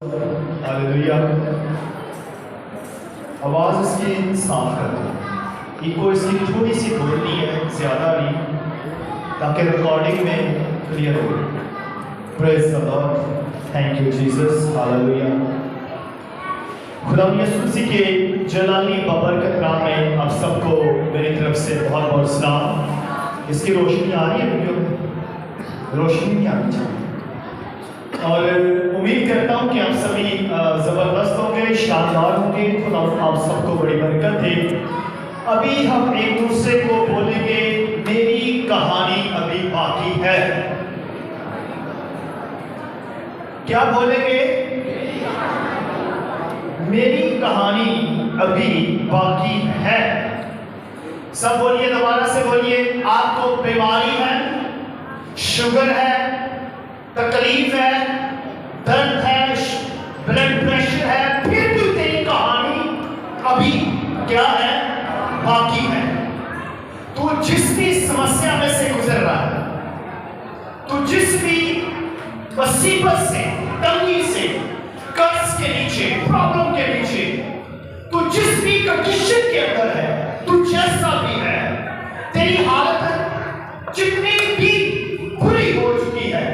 Hallelujah. आवाज़ इसकी साफ कर दो। इको इसकी थोड़ी सी बोलनी है, ज़्यादा नहीं, ताकि रिकॉर्डिंग में क्लियर हो। Praise the Lord, thank you Jesus, hallelujah. खुदा यीशु मसीह के जलाली बबरकत नाम में आप सबको मेरी तरफ से बहुत बहुत सलाम। इसकी रोशनी आ रही है वीडियो में? रोशनी नहीं आनी चाहिए। और उम्मीद करता हूँ कि आप सभी ज़बरदस्त होंगे, शानदार होंगे। खुदा आप सबको बड़ी बरकत दे। अभी हम एक दूसरे को बोलेंगे, मेरी कहानी अभी बाकी है। क्या बोलेंगे? मेरी कहानी अभी बाकी है। सब बोलिए, दोबारा से बोलिए। आपको बीमारी है, शुगर है, तकलीफ है, दर्द है, ब्लड प्रेशर है, फिर भी तेरी कहानी अभी क्या है? बाकी है। तू जिस भी समस्या में से गुजर रहा है, तू जिस भी मुसीबत से, तंगी से, कर्ज के नीचे, प्रॉब्लम के नीचे, तू जिस भी कंडीशन के अंदर है, तू जैसा भी है, तेरी हालत जितनी भी बुरी हो चुकी है,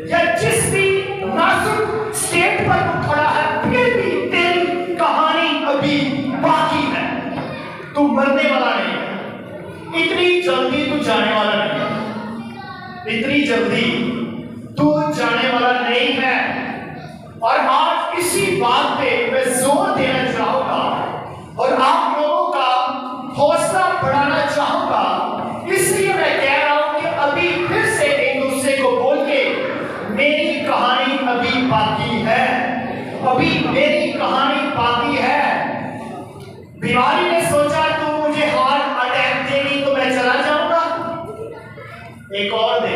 या जिस भी नाजुक स्टेट पर तू खड़ा है, फिर भी तेरी कहानी अभी बाकी है। तू मरने वाला नहीं है, इतनी जल्दी तू जाने वाला नहीं है, इतनी जल्दी तू जाने वाला नहीं है। और आज इसी बात पे मैं जोर देना चाहूंगा और आप लोगों का हौसला बढ़ाना चाहूंगा। इसलिए मैं कह रहा हूं कि अभी फिर से एक दूसरे को बोल के, मेरी कहानी अभी बाकी है, अभी मेरी कहानी बाकी है। बीमारी ने सोचा तू मुझे हार्ट अटैक देगी तो मैं चला जाऊंगा, एक और दे,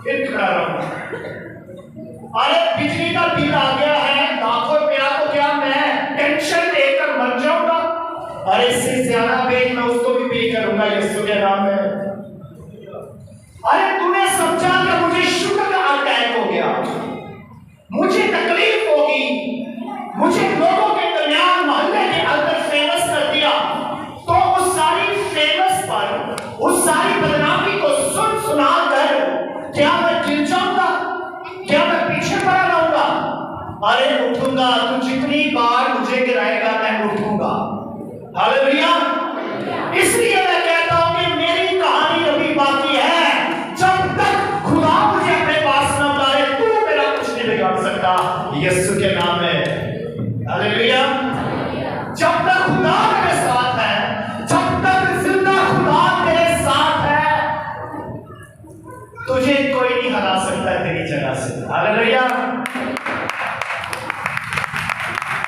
फिर खड़ा रहूंगा। अरे बिजली का बिल आ गया है लाखों रुपया, तो क्या मैं टेंशन लेकर मर जाऊंगा? अरे इससे ज्यादा बिल मैं उसको भी पे करूंगा यीशु के नाम में। अरे तूने समझा कि मुझे शुगर का अटैक हो गया, मुझे तकलीफ होगी, मुझे लोगों के दरमियान मोहल्ले के अंदर फेमस कर दिया, तो उस सारी फेमस पर, उस सारी बदनामी को सुन सुना कर क्या मैं गिर जाऊंगा? क्या मैं पीछे पड़ा रहूंगा? अरे उठूंगा, तू जितनी बार मुझे गिराएगा मैं उठूंगा। हालेलुया। इसलिए मैं कहता हूं कि मेरी कहानी अभी बाकी है। जब तक खुदा मुझे अपने पास न बुलाए, तू मेरा कुछ नहीं बिगाड़ सकता यीशु के नाम में। हालेलुया। जब तक खुदा मेरे साथ है, जब तक जिंदा खुदा तेरे साथ है, तुझे कोई नहीं हरा सकता तेरी जगह से। हालेलुया।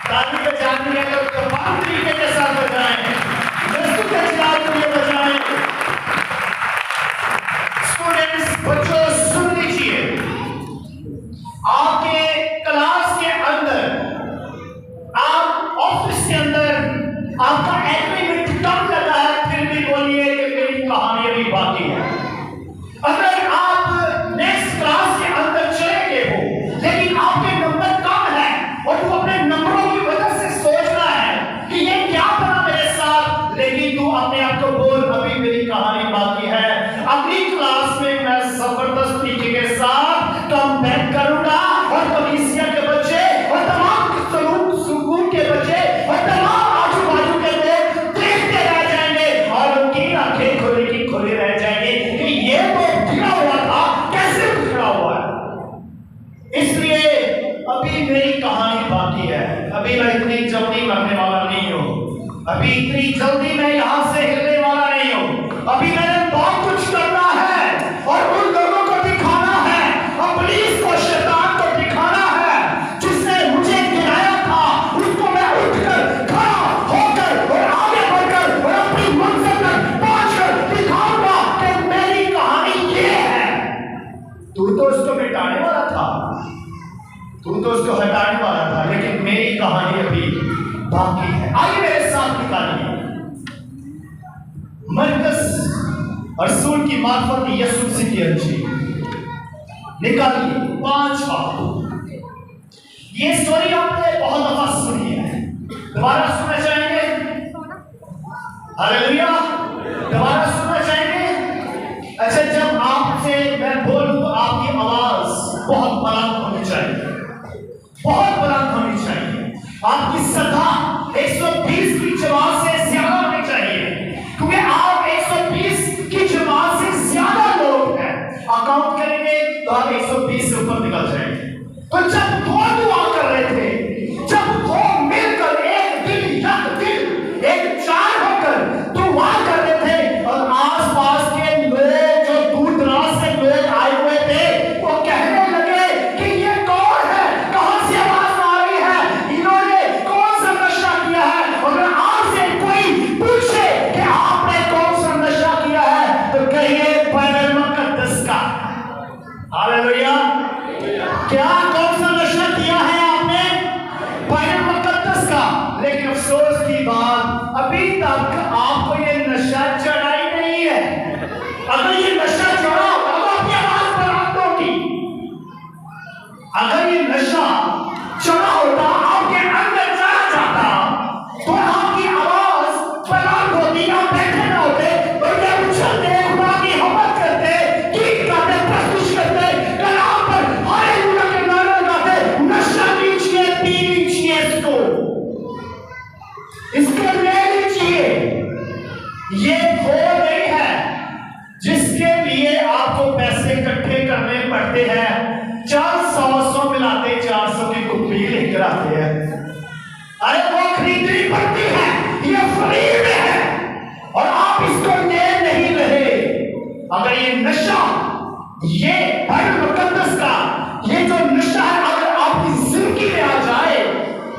ताली बजानी है तो तमाम तरीके के साथ बजाएं, यीशु के जलाल के लिए बजाएं। स्टूडेंट्स, बच्चों सुन लीजिए, आपके क्लास के अंदर, आप ऑफिस के अंदर आपका एग्रीमेंट कम लगा है, फिर भी बोलिए कि मेरी कहानी अभी बाकी है। अगर आप नेक्स्ट क्लास के अंदर चले गए हो, लेकिन आपके नंबर कम है और तू अपने नंबरों की वजह से सोच रहा है कि ये क्या बना मेरे साथ, लेकिन तू अपने आप को बोल, अभी मेरी कहानी बाकी है। अगली क्लास में मैं जबरदस्त तरीके के साथ कम बैक करूंगा और कलीसिया के बच्चे और तमाम सुकून के बच्चे और तमाम आजू बाजू के लोग देखते रह जाएंगे और उनकी आंखें खुली की खुली रह जाएंगी कि ये तो गिरा हुआ था, कैसे गिरा हुआ है। इसलिए अभी मेरी कहानी बाकी है। अभी मैं इतनी जल्दी मरने वाला नहीं हूं, अभी इतनी जल्दी मैं यहां से हिलने वाला नहीं हूं। अभी मैंने बहुत कुछ करना है और उन लोगों को दिखाना है, इब्लीस को, शैतान को दिखाना है, जिसने मुझे गिराया था, उसको मैं उठकर खड़ा होकर और आगे बढ़कर और अपनी मंजिल तक पहुंचकर दिखाऊंगा कि मेरी कहानी ये है। तू तो उसको मिटाने वाला था, तू तो उसको हटाने वाला था, लेकिन मेरी कहानी अभी बाकी है। आइए मेरे साथ निकालिए मरकस रसूल की मार्फत यीशु मसीह की अंजील, निकालिए 5 बात। یہ سٹوری آپ نے بہت دفعہ سنی ہے، دوبارہ سننا چاہیں گے؟ ہاللیلویا، دوبارہ سننا چاہیں گے؟ اچھا، جب آپ سے میں بولوں تو آپ کی آواز بہت بلند ہونی چاہیے، بہت بلند ہونی چاہیے، آپ کی صدا 120 کی جماعت سے زیادہ ہونی چاہیے، کیونکہ آپ 120 کی جماعت سے زیادہ لوگ ہیں، اکاؤنٹ کریں گے تو آپ 120 سے اوپر نکل جائیں گے۔ تو جب دو دعا کر رہے تھے، جب دو مل کر ایک دل یک دل ایک چار ہو کر دعا کر رہے تھے، اور آس پاس کے لوگ جو دور دراز سے لوگ آئے ہوئے تھے وہ کہنے لگے کہ یہ کون ہے، کہاں سے آواز آ رہی ہے، انہوں نے کون سا نشہ کیا ہے؟ اور اگر آپ سے کوئی پوچھے کہ آپ نے کون سا نشہ کیا ہے تو کہیے بائبل مقدس کا۔ ہاللیلویا، کیا کون سا نشہ کیا ہے آپ نے؟ بائبل مقدس کا۔ لیکن افسوس کی بات، ابھی تک آپ کو یہ نشہ چڑھا ہی نہیں ہے۔ اگر یہ نشہ چڑھا ہوگا تو آپ کی آواز بلند ہوگی، اگر یہ نشہ چڑھا ہوتا، آپ کے اندر چلا جاتا تو آپ کی آواز بلند ہوتی، آپ بیٹھے نہ ہوتے بلکہ اچھلتے، خدا کی حمد کرتے، گیت گاتے، پرستش کرتے، کلام پر ہاللیلویا کے نعرے لگاتے۔ نشہ لیجیے، پی لیجیے، اس کو لے لیجیے۔ یہ وہ نہیں ہے جس کے لیے آپ کو پیسے اکٹھے کرنے پڑتے ہیں، 400 ملاتے 400 کی کپی لے کر آتے ہیں، ارے وہ خریدنی پڑتی ہے، یہ فری میں ہے اور آپ اس کو لے نہیں رہے۔ اگر یہ نشہ، یہ بائبل مقدس کا یہ جو نشہ ہے اگر آپ کی زندگی میں آ جائے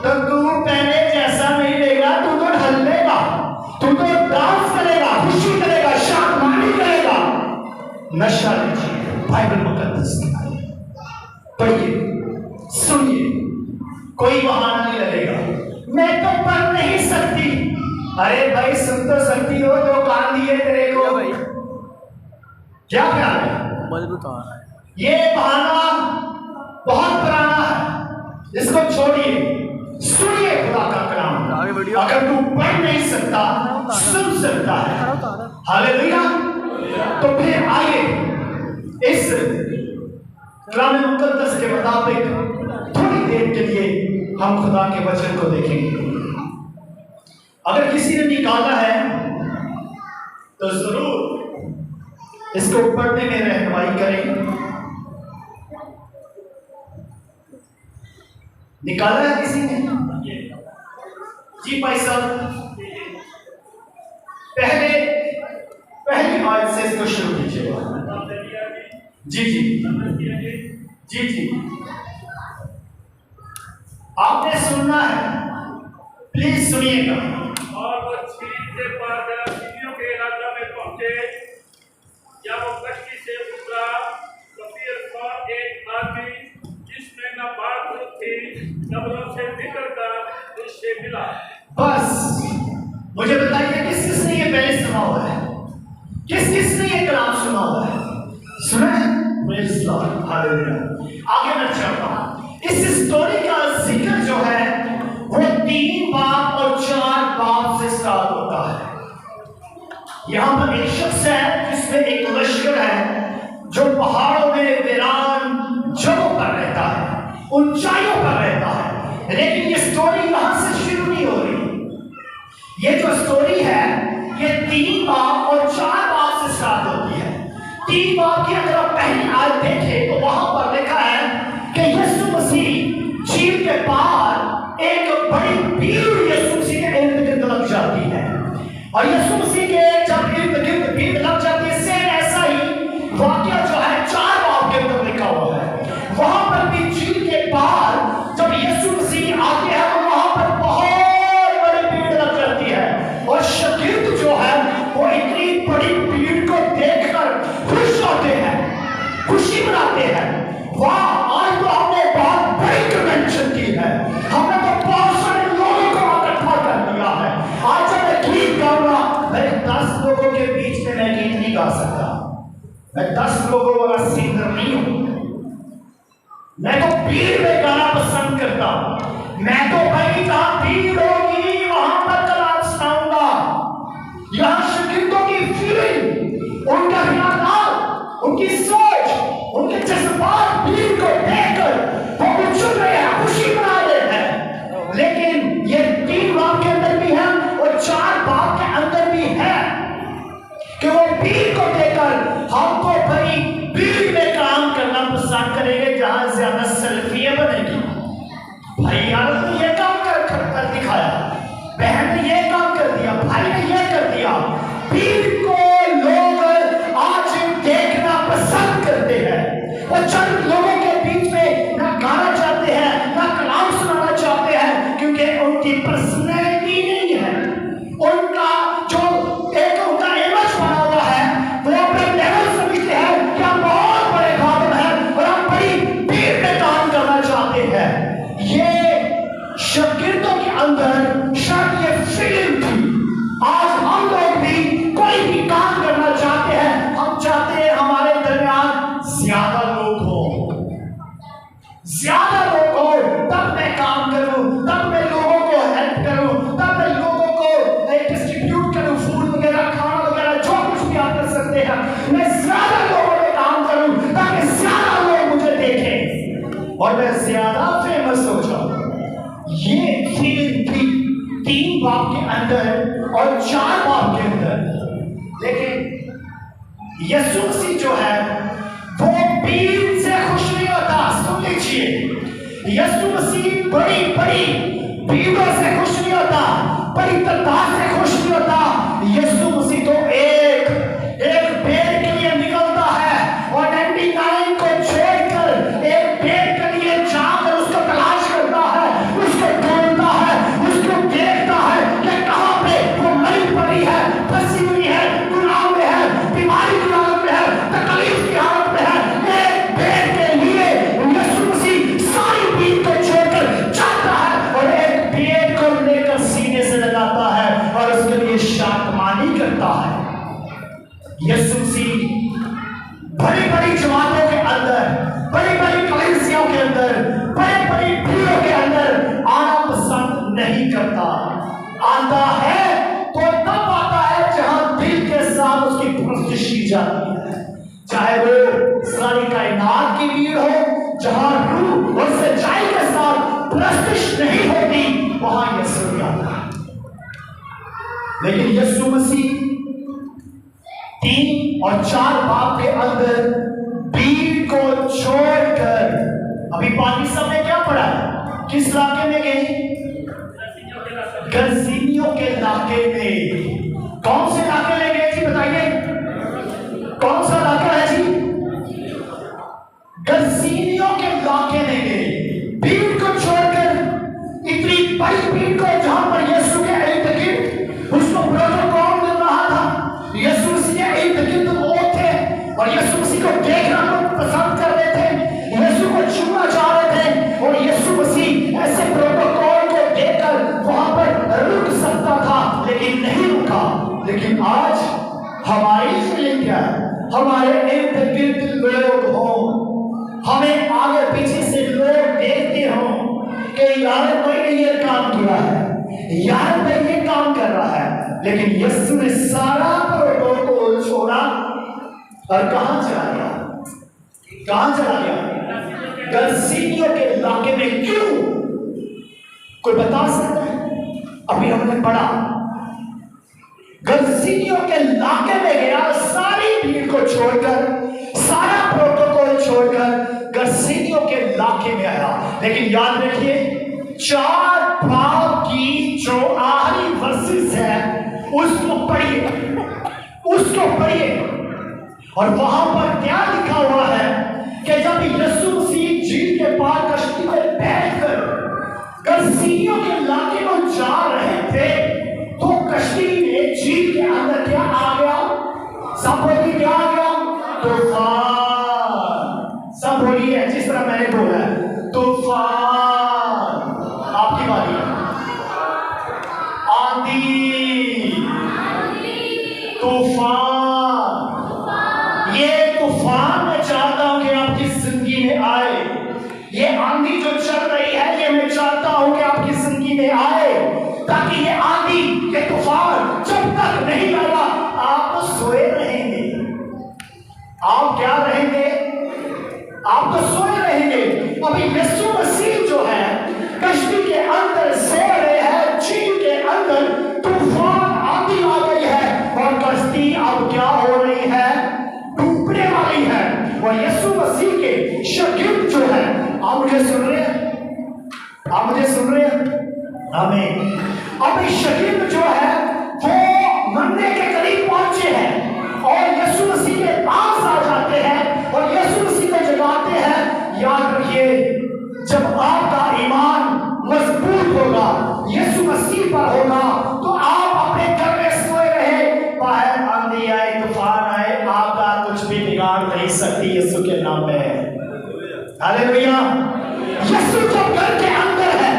تو تو پہلے جیسا نہیں لے گا، تو ڈھلے گا، تو ڈانس کرے گا، خوشی کرے گا، شادمانی کرے گا۔ نشہ لیجیے بائبل مقدس کا، پڑھیے، سنیے، کوئی بہانہ نہیں لگے گا، میں تو پڑھ نہیں سکتی۔ ارے بھائی سن تو سکتی ہو، جو کان دیے تیرے کو کیا خیال ہے؟ یہ بہانہ بہت پرانا ہے، اس کو چھوڑیے، سنیے خدا کا کلام۔ اگر تو پڑھ نہیں سکتا، سن سکتا ہے، ہاللیلویا، تو پھر آئیے اس کلام مقدس کے مطابق تھوڑی دیر کے لیے ہم خدا کے وچن کو دیکھیں گے۔ اگر کسی نے نکالا ہے تو ضرور اس کو پڑھنے میں رہنمائی کریں۔ نکالا ہے کسی نے؟ جی بھائی صاحب، پہلی آیت سے اس کو شروع کیجیے گا۔ جی جی جی جی، آپ نے سننا ہے، پلیز سنیے گا۔ اور وہ چھین سے پار گیا، سیدھیوں کے علاقہ میں پہنچے، یا وہ کشتی سے اترا تو پھر اور ایک آدمی جس میں نہ بات تھی قبروں سے نکل کر اس سے ملا۔ بس مجھے بتائیے کس کس نے یہ پہلے سنا ہوا ہے؟ کس کس نے یہ کلام سنا ہوا ہے؟ سنا ہے؟ پریز لارڈ، ہاللیلویا۔ آگے میں چلتا ہوں۔ اس سٹوری کا ذکر جو ہے وہ 3 باب اور 4 باب سے سٹارٹ ہوتا ہے۔ یہاں پر ایک شخص ہے جس میں ایک لشکر ہے جو پہاڑوں میں ویران جگہوں پر رہتا ہے، اونچائیوں پر رہتا ہے، لیکن یہ سٹوری وہاں سے شروع نہیں ہو رہی۔ یہ جو سٹوری ہے یہ 3 باب اور 4 باب سے سٹارٹ ہوتی ہے۔ 3 باب کی اگر آپ پہلی آیت دیکھیں تو وہاں پر لکھا ہے کہ یسوع مسیح جھیل کے پار ایک بڑی بھیڑ یسوع مسیح کے ارد گرد لگ جاتی ہے، اور یسوع مسیح کے جب ارد گرد بھیڑ لگ جاتی ہے، سیم ایسا ہی واقعہ جو ہے 4 باب کے اندر لکھا ہوا ہے۔ وہاں پر بھی جھیل کے پار جب یسوع مسیح آتے ہیں تو وہاں پر بہت بڑی بھیڑ لگ جاتی ہے، اور شاگرد جو ہے وہ اتنی بڑی بھیڑ کو دیکھ کر خوش ہوتے ہیں، خوشی مناتے ہیں۔ واہ، آج تو ہم نے بہت بڑی کنونشن کی ہے، ہم نے تو بہت سارے لوگوں کو اکٹھا کر لیا ہے۔ آج جب میں گیت گاؤں گا، میں 10 لوگوں کے بیچ میں گیت نہیں گا سکتا، میں 10 لوگوں والا سنگر نہیں ہوں، میں تو بھیڑ میں گانا پسند کرتا ہوں. میں تو بھائی جہاں بھیڑ ہوگی وہاں پر کلام سناؤں گا. یہاں شاگردوں کی فیلنگ، ان کا خیالات، ان کی سوچ، ان کے جذبات بھیڑ کو دیکھ کر وہ اچھل رہے ہیں، خوشی منا رہے ہیں. لیکن یہ 3 باب کے اندر بھی ہے اور 4 باب کے اندر بھی ہے کہ وہ بھیڑ کو دیکھ کر ہم تو بھائی بھیڑ میں کام کرنا پسند کریں گے جہاں زیادہ سیلفیاں بنے گی. بھائی یار نے یہ کام کر دکھایا، بہن نے یہ کام کر دیا، بھائی نے یہ کر دیا. بھیڑ کو لوگ آج دیکھنا پسند کرتے ہیں. وہ چند لوگوں کے بیچ میں نہ گانا چاہتے ہیں نہ کلام سنانا چاہتے ہیں، کیونکہ ان کی پرسنالٹی نہیں ہے. ان کا جو ایک ان کا امیج بنا ہوا ہے، وہ اپنے لیول سمجھتے ہیں کہ ہم بہت بڑے خادم ہیں اور ہم بڑی بھیڑ میں کام کرنا چاہتے ہیں. یہ شاگردوں کے اندر شاید یہ فیلنگ تھی. آج ہم لوگ بھی کوئی بھی کام کرنا چاہتے ہیں، ہم چاہتے ہیں ہمارے درمیان زیادہ لوگ ہوں، زیادہ لوگ ہوں، تب میں کام کروں، تب میں لوگوں کو ہیلپ کروں، تب میں لوگوں کو ڈسٹریبیوٹ کروں، فوڈ وغیرہ، کھانا وغیرہ، جو کچھ بھی آپ کر سکتے ہیں. میں زیادہ لوگوں میں کام کروں تاکہ زیادہ لوگ مجھے دیکھیں اور میں زیادہ فیمس ہو جاؤں. یہ فیلنگ تھی 3 باب کے اندر اور 4 باب کے اندر. لیکن یسوع مسیح جو ہے وہ بھیڑ سے خوش نہیں ہوتا. سن لیجیے، یسوع مسیح بڑی بڑی بھیڑوں سے خوش نہیں ہوتا، بڑی تعداد سے خوش نہیں ہوتا. یسوع مسیح تو ایک بھیڑ کے لیے نکلتا ہے اور 99 کو چھوڑ کر ایک بھیڑ کے لیے جا کر اس کو تلاش کرتا ہے، اس کو ڈھونڈتا ہے، اس کو دیکھتا ہے کہ کہاں پہ وہ مری پڑی ہے، پھنسی ہوئی ہے، گناہ میں ہے، بیماری کی حالت میں ہے، تکلیف کی حالت میں ہے. ایک بھیڑ کے لیے یسوع مسیح ساری بھیڑ کو چھوڑ کر جاتا ہے اور ایک بھیڑ کو لے کر سینے سے لگاتا ہے اور اس کے لیے شادمانی کرتا ہے. یسوع مسیح بڑی بڑی جماعتوں کے اندر، بڑی بڑی کلیسیوں کے اندر، بڑی بڑی بھیڑوں کے اندر آنا پسند نہیں کرتا. آتا ہے تو تب آتا ہے جہاں دل کے ساتھ اس کی پرستش کی جاتی ہے، چاہے وہ ساری کائنات کی بھیڑ ہو، جہاں روح اور سچائی کے ساتھ پرستش نہیں ہوتی، وہاں یسوع آتا ہے. لیکن یسوع مسیح 3 اور 4 باب کے اندر بھیڑ کو چھوڑ کر، ابھی پانی صاحب نے کیا پڑھا ہے، کس علاقے میں گئے؟ گرزینیوں کے علاقے میں. کون سے علاقے میں گئے جی بتائیے، کون سا علاقہ ہے جی؟ گرزینیوں کے علاقے میں گئے. بھیڑ کو چھوڑ کر، اتنی بڑی بھیڑ کو جہاں پر یسوع کے ارد گرد اس کو پروٹوکول مل رہا تھا. یسوع مسیح کے ارد گرد لوگ تھے اور یسوع مسیح کو دیکھنا کو پسند کر رہے تھے، یسوع کو چھونا چاہ رہے تھے، اور یسوع مسیح ایسے پروٹوکول کو دیکھ کر وہاں پر رک سکتا تھا لیکن نہیں رکا. لیکن آج ہماری فیلنگ کیا ہے؟ ہمارے ارد گرد لوگ ہوں، ہمیں آگے پیچھے سے لوگ دیکھتے ہوں کہ یار کوئی نے یہ کام کیا ہے، یار کوئی یہ کام کر رہا ہے. لیکن یسوع نے سارا پروٹوکول چھوڑا اور کہاں چلا گیا؟ کہاں چلا گیا؟ گرزینیوں کے علاقے میں. کیوں؟ کوئی بتا سکتا ہے؟ ابھی ہم نے پڑھا گرزینیوں کے علاقے میں گیا، ساری بھیڑ کو چھوڑ کر، سارا پروٹوکول چھوڑ کر گرزینیوں کے علاقے میں آیا. لیکن یاد رکھیے 4 باب کی جو آخری ورسز ہے اس کو پڑھیے، اس کو پڑھیے، اور وہاں پر کیا لکھا ہوا ہے کہ جب یسوع مسیح جھیل کے پار کشتی میں بیٹھ کر گرزینیوں کے علاقے کو جا رہے تھے تو کشتی میں جھیل کے اندر کیا آ گیا؟ سب بولیے کیا آ گیا؟ طوفان. سب بولیے جس طرح میں نے بولا ہے، طوفان. آپ کی باری ہے. آندھی، طوفان. یہ طوفان میں چاہتا ہوں کہ آپ کی زندگی میں آئے. सुन रहे हैं? आमीन। अब शहीद जो है वो मरने के करीब पहुंचे हैं और यीशु मसीह के पास आ जाते हैं और यीशु मसीह को जगाते हैं। याद रखिए, जब आपका ईमान मजबूत होगा, यीशु मसीह पर होगा, तो आप अपने घर में सोए रहे, बाहर आंधी आए, तूफान आए, आपका कुछ भी बिगाड़ नहीं सकती यीशु के नाम में। हालेलुया। यीशु जब घर के अंदर है,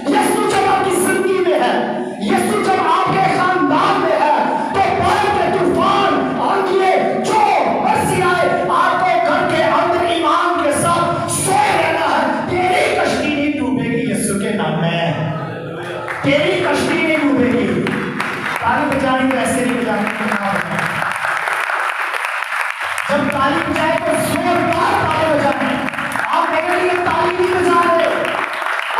यीशु जब आपकी जिंदगी में है, यीशु जब आपके खानदान में है, तो बाहर के तूफान आंधिए जो मर्जी आए, आपको घर के अंदर ईमान के साथ सोए रहना है। तेरी कश्ती नहीं डूबेगी यीशु के नाम में, तेरी कश्ती नहीं डूबेगी। ताली बजानी तो ऐसे नहीं बजानी, जब ताली बजाए तो जोरदार ताली बजाए। आप मेरे लिए ताली नहीं बजा रहे,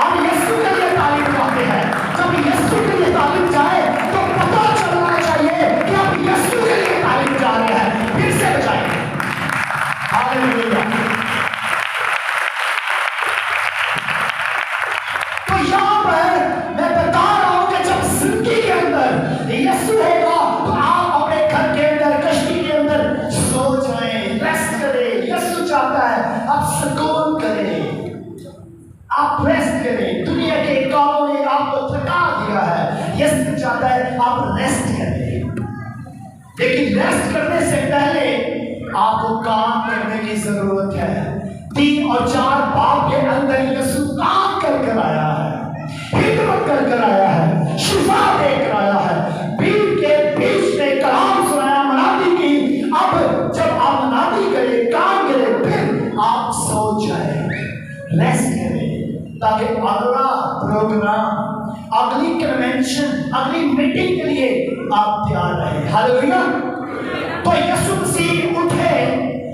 आप यीशु के लिए ताली बजाते हैं। जब यीशु के लिए ताली बजाए तो पता चलना चाहिए कि आप यीशु के लिए ताली बजा रहे हैं। फिर से बजाइए, हालेलुया। तो यहाँ पर मैं बता रहा हूं कि जब जिंदगी के अंदर यीशु होगा तो आप अपने घर के अंदर, कश्ती के अंदर सो जाएं, रेस्ट करें। यीशु चाहता है आप सुकून करें, आप रेस्ट करें। दुनिया के कामों ने आपको थका दिया है, यीशु चाहता है आप रेस्ट करें। लेकिन रेस्ट करने से पहले आपको काम करने की जरूरत है। 3 और 4 बाब के अंदर यीशु काम कर आया है, हिम्मत कर आया है, शिफा देकर आया है, भीड़ के बीच में कलाम सुनाया, मनादी की। अब जब आप मनादी करें, काम करें, फिर आप सो जाए, रेस्ट करें, ताकि अगला प्रोग्राम, अगली कन्वेंशन, अगली मीटिंग के लिए आप तैयार रहे। हालेलुया। तो यीशु मसीह उठे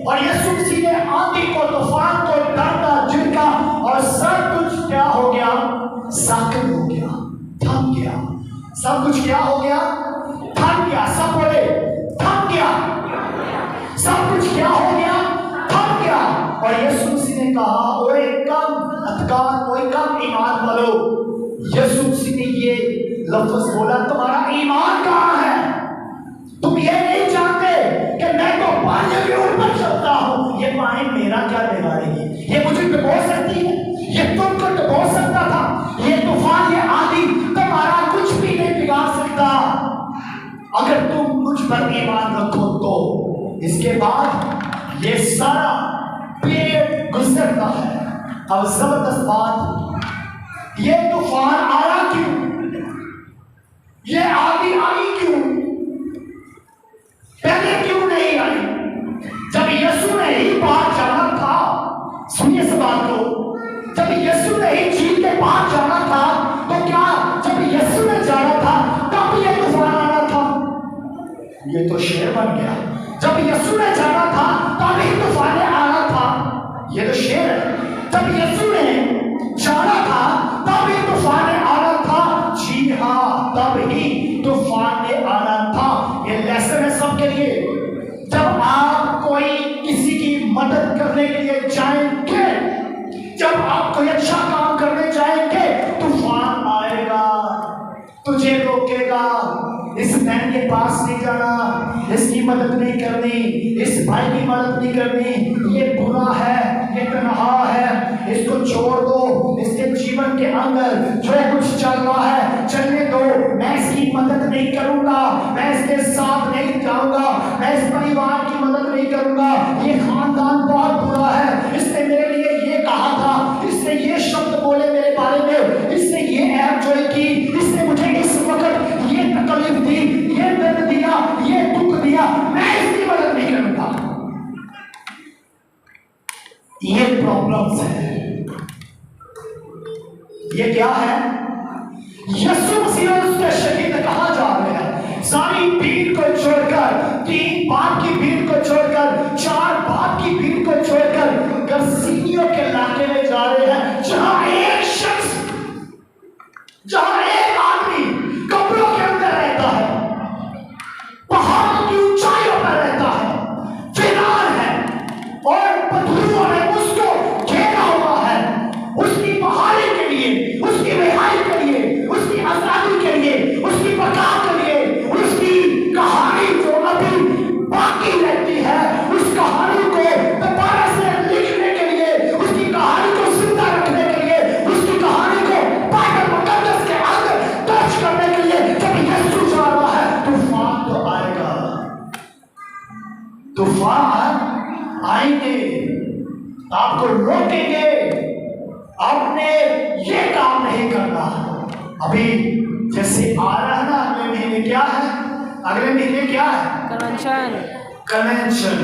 और यीशु मसीह ने आंधी को, तूफान को डांटा, झिड़का और सब कुछ क्या हो गया? साकित हो गया, थम गया। सब कुछ क्या हो गया? थम गया। सब बोले थम गया। सब कुछ क्या हो गया? थम गया। और यीशु मसीह ने कहा, ओए कम अधिकार, ओए कम ईमान वालो। यीशु मसीह ने ये लफ्ज बोला, तुम्हारा ईमान कहाँ है? तुम ये नहीं जानते कि मैं तो पानी के ऊपर चलता हूं, ये पानी मेरा क्या बिगाड़ेगी? ये मुझे डुबो सकती है, ये तुमको डुबो सकता था, ये तूफान, ये आंधी तुम्हारा कुछ भी नहीं बिगाड़ सकता अगर तुम मुझ पर ईमान रखो तो। इसके बाद ये सारा पीरियड गुजरता है। अब जबरदस्त बात, ये तूफान आया क्यों? ये आंधी आई क्यों? पहले क्यों नहीं आई? जब यीशु ने ही पार जाना था, सुनिए इस बात को, जब यीशु ने ही झील के पार जाना था, तो क्या जब यीशु ने जाना था तब ये तूफान आना था? ये तो शेर बन गया। जब यीशु ने जाना था तब ही तूफान आना था, ये तो शेर है। जब यीशु ने जाना था तब ही तूफान आना था। जी हाँ, तब ही तूफान आना था। ये लेसन है सबके लिए। जब आप कोई किसी की मदद करने के लिए जाएंगे, जब आप कोई अच्छा काम करने जाएंगे, तूफान आएगा, तुझे रोकेगा। इस बहन के पास नहीं जाना, इसकी मदद नहीं करनी, इस भाई की मदद नहीं करनी, ये बुरा है, ये तन्हा है, इसको छोड़ दो। इसके जीवन के अंदर जो कुछ चल रहा है चलने दो, मैं इसकी मदद नहीं करूंगा, मैं इसके साथ नहीं जाऊंगा, मैं इस परिवार की मदद नहीं करूंगा, ये खानदान बहुत बुरा है, इसने मेरे लिए ये कहा था, इसने ये शब्द बोले मेरे बारे में, इसने ये ऐप ज्वाइन की, इसने मुझे इस वक्त ये तकलीफ दी, ये दर्द दिया, ये दुख दिया, मैं इसकी मदद नहीं करूंगा। ये प्रॉब्लम्स है। ये क्या है? यीशु मसीह और उसके शहीद कहाँ जा रहे हैं? सारी भीड़ को छोड़कर, 3 बाप की भीड़ को छोड़कर, 4 बाप की भीड़ को छोड़कर गरसीनियों के इलाके में जा रहे हैं, जहां एक शख्स तूफान आएंगे, आपको रोकेंगे, आपने ये काम नहीं करना। अभी जैसे आ रहा है ना, अगले महीने क्या है? अगले महीने क्या है? कन्वेंशन।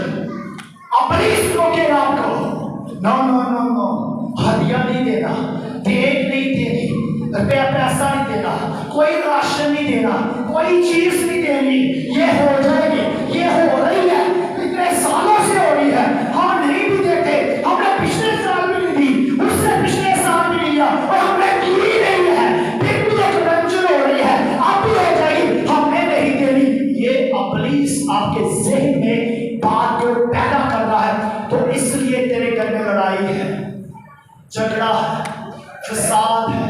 अपनी रोकेगा आपको, नो नो नो नो, हदिया नहीं देना, देख नहीं देनी, रुपया पैसा नहीं देना, कोई राशन नहीं देना, कोई चीज नहीं देनी। ये हो जाएगी, ये हो रही है, इतने सालों से हो रही है। हम नहीं भी देते, हमने पिछले साल भी नहीं दी, उससे पिछले साल भी नहीं दिया, और हमने दी ही नहीं है, फिर भी एक कन्वेंशन हो रही है, अब भी हो जाएगी, हमने नहीं देनी। ये इब्लीस आपके ज़हन में बात को पैदा कर रहा है। तो इसलिए तेरे घर में लड़ाई है, झगड़ा है, फसाद है,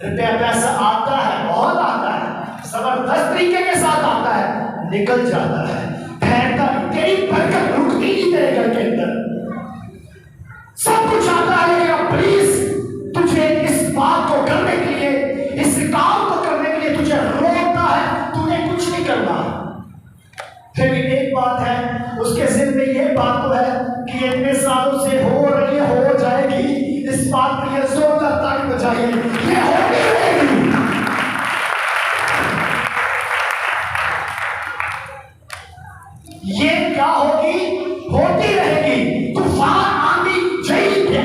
रुपया पैसा आता है, बहुत आता है, जबरदस्त तरीके के साथ आता है, निकल जाता है, ठहरता है, तेरी बरकत रुकती नहीं तेरे घर के अंदर। सब कुछ आता है, लेकिन प्लीज तुझे इस बात को करने के लिए, इस काम को करने के लिए तुझे रोकता है, तुझे कुछ नहीं करना। फिर भी एक बात है, उसके सिर में ये बात तो है कि इतने सालों से हो रही है, हो जाएगी, इस बात के लिए जोरदार ताली बजाइए, ये होगी रहेगी। ये क्या होगी? होती रहेगी। तूफान आंधी झील के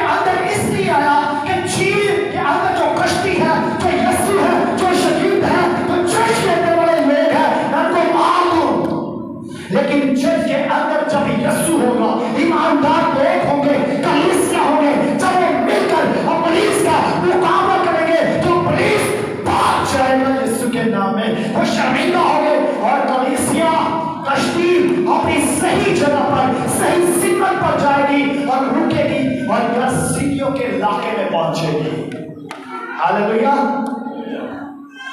अंदर इसलिए आया कि झील के अंदर जो कश्ती है, जो यीशु है, जो शहीद है, जो चर्च के अंदर वाले लोग हैं, उनको मार दो। लेकिन चर्च के अंदर जब यीशु होगा, ईमानदार लोग होंगे, कलीसिया होंगे, जब वो मिलकर पुलिस का मुकाबला करेंगे, तो पुलिस भाग जाएगा यीशु के नाम में, वो शर्मिंदा होंगे, और कलीसिया कश्ती अपनी सही जगह पर, सही सिमत पर जाएगी और रुकेगी, और सीढ़ियों के इलाके में पहुंचेगी। हालेलुया,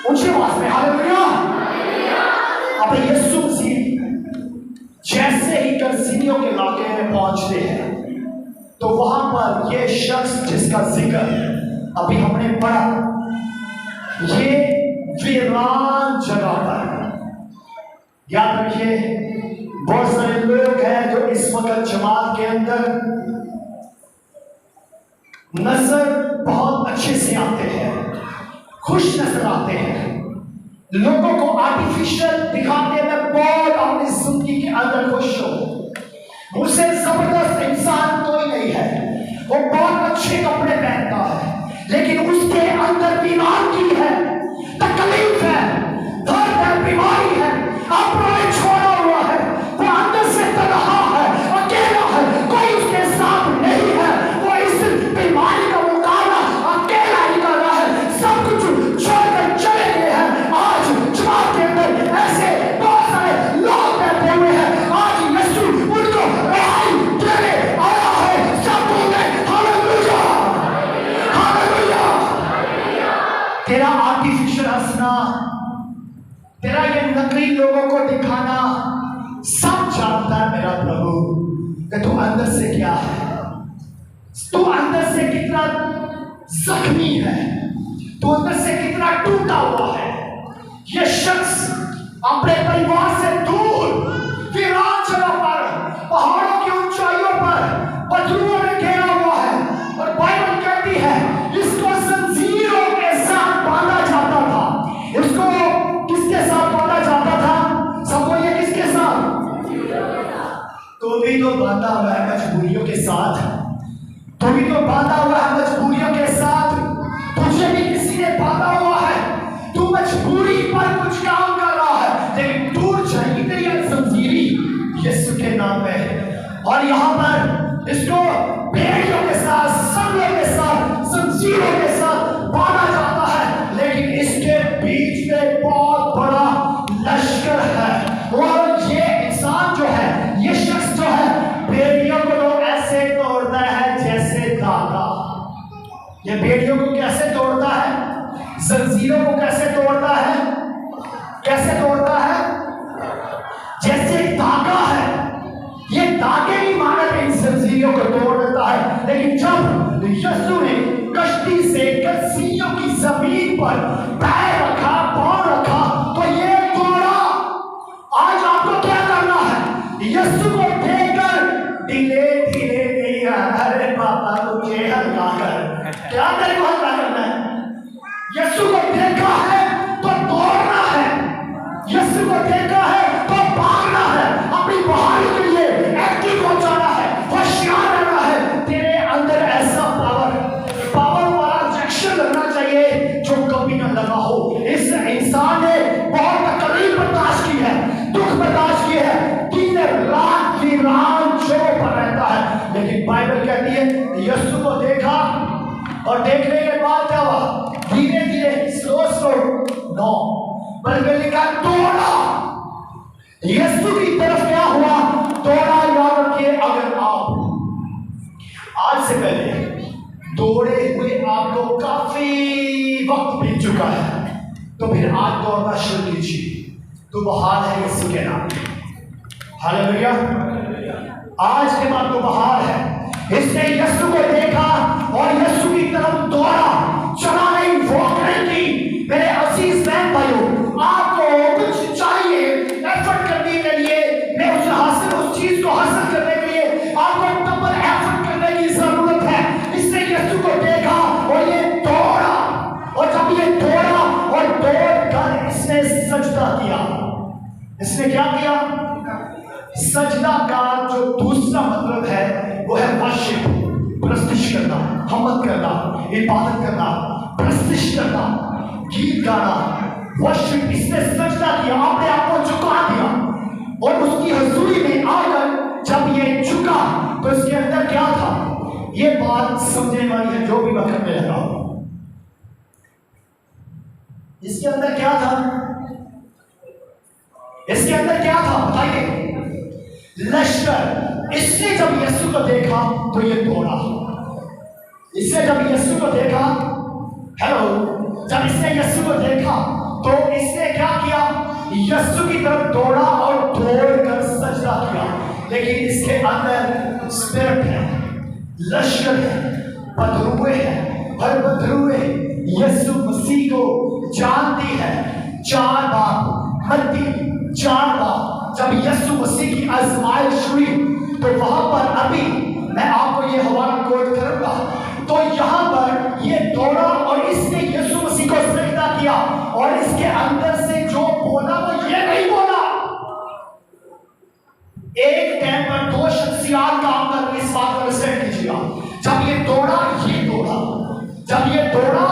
ऊंची आवाज में हालेलुया। अब यीशु मसीह जैसे ही सीढ़ियों के इलाके में पहुंचते हैं, तो वहां पर यह शख्स जिसका जिक्र अभी हमने पढ़ा, ये वीरान जगह पर, याद रखिए, बहुत सारे लोग हैं जो इस वक्त जमात के अंदर नजर बहुत अच्छे से आते हैं, खुश नजर आते हैं, लोगों को आर्टिफिशियल दिखाने में बहुत अपनी जिंदगी के अंदर खुश हो। मुझसे जबरदस्त इंसान कोई नहीं है, वो बहुत अच्छे कपड़े पहनता है, लेकिन उसके अंदर बीमारी है, तकलीफ है, दर्द है, बीमारी है, अपना छोड़ा हुआ है, वो अंदर से तन्हा है, अकेला है, कोई उसके साथ नहीं है, वो इस बीमारी का मुकाबला अकेला ही कर रहा है, सब कुछ छोड़कर चले गए हैं। आज जमात के अंदर ऐसे बहुत सारे लोग बैठे हुए हैं, आज यीशु उनको राह देने आया है। सब बोले हालेलुया, हालेलुया। तेरा आर्टिफिशियल हंसना, तेरा ये नकली लोगों को दिखाना, सब जानता है मेरा प्रभु कि तू अंदर से क्या है, तू अंदर से कितना जख्मी है, तू अंदर से कितना टूटा हुआ है। ये शख्स अपने परिवार से दूर वीरान जगह पर, पहाड़ों की ऊंचाइयों पर पत्थरों में घेरा हुआ है, और बाइबल कहती है इसको जंजीरों के साथ बांधा जाता था। इसको किसके साथ बांधा जाता था? सब बोलिए, किसके साथ? तो भी तो बांधा हुआ है मजबूरियों के साथ, तो भी तो बांधा हुआ है मजबूरियों के साथ, तुझे भी किसी ने बांधा हुआ है, तू मजबूरी पर कुछ काम कर रहा है, लेकिन दूर जाएगी तेरी जंजीरी यीशु के नाम में। और यहाँ पर इसको भेड़ियों के साथ, संगलों के साथ, जंजीरों के साथ बांधा जाता है, लेकिन इसके बीच में बहुत बड़ा लश्कर है, और ये इंसान जो है, ये शख्स जो है, भेड़ियों को तो ऐसे तोड़ता है जैसे धागा। ये भेड़ियों को कैसे तोड़ता है? जंजीरों को कैसे तोड़ता है? कैसे तोड़ता है? जैसे धागा है। ये धागे की मानव इन जंजीरों को तोड़ देता है, लेकिन जब यीशु ने कश्ती से कस्सियों की जमीन पर पैर रखा, पांव रखा, तो ये तोड़ा। आज आपको क्या करना यीशु को देखा है तो दौड़ना है, यीशु को देखा है तो भागना है, अपनी बहाली के लिए एक्टिव हो जाना है, होशियार रहना है। तेरे अंदर ऐसा पावर वाला इंजेक्शन लगना चाहिए जो कभी न लगा हो। इस इंसान ने बहुत तकलीफ बर्दाश्त की है, दुख बर्दाश्त की है, दिन रात वीरान जगह पर रहता है, लेकिन बाइबल कहती है यीशु को देखा और देखने के बाद क्या हुआ? धीरे धीरे स्लो नो, बल्कि लिखा दौड़ा। यीशु की तरफ क्या हुआ? दौड़ा। याद रखिए, अगर आप आज से पहले दौड़े हुए आपको काफी वक्त बीत चुका है, तो फिर आज दौड़ना शुरू कीजिए। तो बहार है यीशु के नाम। हालेलुया। आज के बाद तो बहार है। इसने यीशु को देखा और यीशु की तरफ दौड़ा, चला नहीं, वॉक नहीं की। मेरे अजीज बहन भाइयों, आपको कुछ चाहिए एफर्ट करने के लिए, मैं उस चीज को हासिल करने के लिए आपको डबल एफर्ट करने की जरूरत है। इसने यीशु को देखा और ये दौड़ा, और जब ये दौड़ा और दौड़ कर इसने सजदा किया। इसने क्या किया? सजदा का जो दूसरा मतलब है वो है वर्शिप, प्रस्तिश करना, हमद करना, इबादत करना, प्रस्तिश करना, गीत गाना, वर्शिप। इसने सजदा किया, अपने आप को झुका दिया, और उसकी हजूरी में आकर जब ये झुका तो इसके अंदर क्या था? ये बात समझने वाली है जो भी मैं करने लगा। इसके अंदर क्या था? इसके अंदर क्या था बताइए? लश्कर। इसने जब यीशु को देखा तो ये दौड़ा। इसने जब यीशु को देखा, हेलो, जब इसने यीशु को देखा तो इसने क्या किया? यीशु की तरफ दौड़ा और दौड़कर सजदा किया। लेकिन इसके अंदर स्पिरिट है, लश्कर है, बदरुए है, हर बदरुए यीशु मसीह को जानती है। 4 बार मत्ती 4 बार जब यीशु मसीह की आजमाइश हुई तो वहां पर, अभी मैं आपको ये हवाला कोट करूंगा, तो यहां पर ये दौड़ा और इसने यीशु मसीह को सजदा किया, और इसके अंदर से जो बोला वो ये नहीं बोला। एक टाइम पर 2 शख्सियात काम कर, इस बात को सेट कीजिएगा। जब ये दौड़ा, ये दौड़ा, जब ये दौड़ा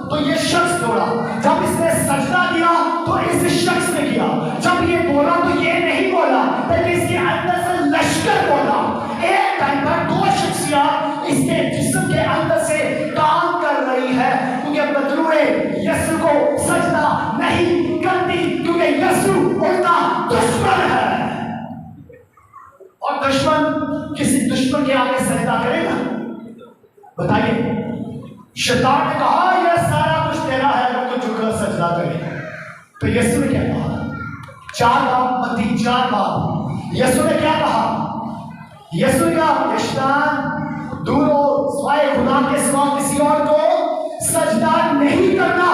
तो ये शख्स दौड़ा, जब इसने सजदा किया तो इस शख्स ने किया, जब ये बोला तो ये नहीं बोला, बल्कि इसके अंदर से लश्कर बोला। एक टाइम पर 2 शख्सियात इसके जिस्म के अंदर से काम कर रही है, क्योंकि बदरुए यीशु को सजदा नहीं करती, क्योंकि यीशु उनका दुश्मन है, और दुश्मन किसी दुश्मन के आगे सजदा करेगा? बताइए। शैतान ने कहा यह सारा कुछ तेरा है, अगर तू झुककर सजदा करे। तो यीशु ने क्या कहा? 4 बार, मत्ती 4 बार यीशु ने क्या कहा? यीशु ने कहा शैतान दूर हो, सिवाय खुदा के सिवा किसी और को सजदा नहीं करना।